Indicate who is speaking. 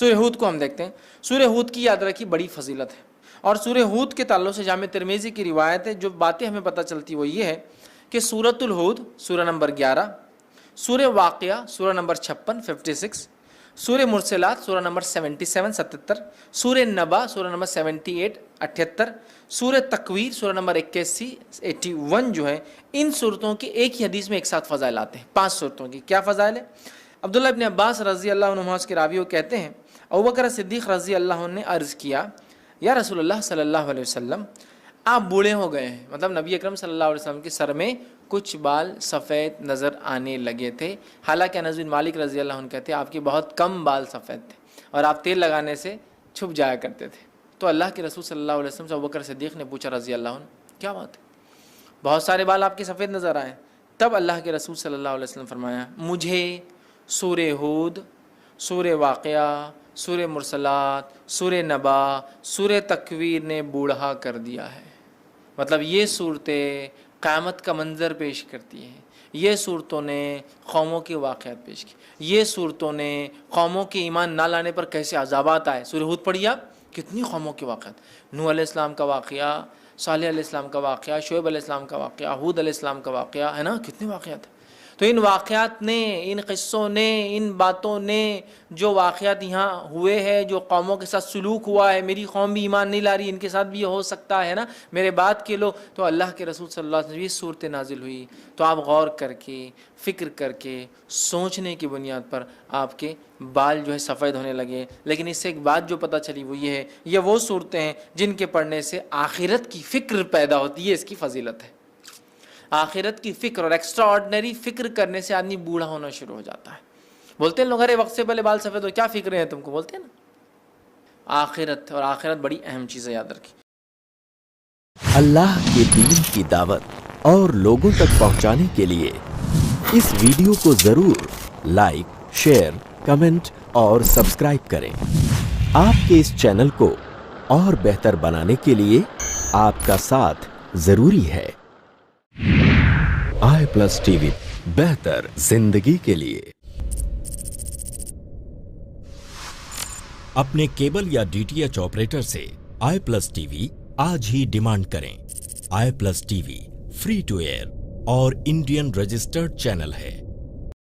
Speaker 1: سورہ ہود کو ہم دیکھتے ہیں. سورہ ہود کی یاد رکھی بڑی فضیلت ہے, اور سورہ ہود کے تعلق سے جامع ترمذی کی روایت ہے. جو باتیں ہمیں پتہ چلتی وہ یہ ہے کہ سورۃ الہود سورہ نمبر 11, سورہ واقعہ سورہ نمبر 56 56, سورہ مرسلات سورہ نمبر 77 77, سورہ نبا سورہ نمبر 78 78, سورہ تکویر سورہ نمبر 81 81 جو ہے, ان صورتوں کی ایک ہی حدیث میں ایک ساتھ فضائل آتے ہیں. 5 صورتوں کی کیا فضائل ہے؟ عبداللہ ابن عباس رضی اللہ عنہما کے راویوں کہتے ہیں ابوبکر صدیق رضی اللہ عنہ نے عرض کیا یا رسول اللہ صلی اللہ علیہ وسلم, آپ بوڑھے ہو گئے ہیں. مطلب نبی اکرم صلی اللہ علیہ وسلم کے سر میں کچھ بال سفید نظر آنے لگے تھے. حالانکہ انس بن مالک رضی اللہ عنہ کہتے ہیں آپ کے بہت کم بال سفید تھے اور آپ تیل لگانے سے چھپ جایا کرتے تھے. تو اللہ کے رسول صلی اللہ علیہ وسلم سے ابوبکر صدیق نے پوچھا رضی اللہ عنہ, کیا بات ہے, بہت سارے بال آپ کے سفید نظر آئے؟ تب اللہ کے رسول صلی اللہ علیہ وسلم فرمایا, مجھے سورہ ہود, سورہ واقعہ, سورہ مرسلات, سورہ نبا, سورہ تکویر نے بوڑھا کر دیا ہے. مطلب یہ صورتیں قیامت کا منظر پیش کرتی ہیں, یہ صورتوں نے قوموں کے واقعات پیش کی, یہ صورتوں نے قوموں کے ایمان نہ لانے پر کیسے عذابات آئے. سورہ ہود پڑھی آپ, کتنی قوموں کے واقعات, نوح علیہ السلام کا واقعہ, صالح علیہ السلام کا واقعہ, شعیب علیہ السلام کا واقعہ, ہود علیہ السلام کا واقعہ ہے نا, کتنے واقعات ہیں. تو ان واقعات نے, ان قصوں نے, ان باتوں نے, جو واقعات یہاں ہوئے ہیں, جو قوموں کے ساتھ سلوک ہوا ہے, میری قوم بھی ایمان نہیں لا رہی, ان کے ساتھ بھی یہ ہو سکتا ہے نا, میرے بعد کے لوگ. تو اللہ کے رسول صلی اللہ علیہ وسلم یہ صورتیں نازل ہوئی تو آپ غور کر کے, فکر کر کے, سوچنے کی بنیاد پر آپ کے بال جو ہے سفید ہونے لگے. لیکن اس سے ایک بات جو پتہ چلی وہ یہ ہے, یہ وہ صورتیں ہیں جن کے پڑھنے سے آخرت کی فکر پیدا ہوتی ہے. اس کی فضیلت ہے. آخرت کی فکر اور ایکسٹرا آرڈنری فکر کرنے سے آدمی بوڑھا ہونا شروع ہو جاتا ہے. بولتے ہیں لوگ ارے وقت سے پہلے بال سفید ہو, کیا فکریں ہیں تم کو, بولتے ہیں نا. آخرت, اور آخرت بڑی اہم چیز ہے, یاد رکھیں.
Speaker 2: اللہ کے دین کی دعوت اور لوگوں تک پہنچانے کے لیے اس ویڈیو کو ضرور لائک, شیئر, کمنٹ اور سبسکرائب کریں. آپ کے اس چینل کو اور بہتر بنانے کے لیے آپ کا ساتھ ضروری ہے. i+ TV بہتر زندگی کے لیے. اپنے کیبل یا DTH آپریٹر سے i+ TV آج ہی ڈیمانڈ کریں. i+ TV free to air اور انڈین رجسٹرڈ چینل ہے.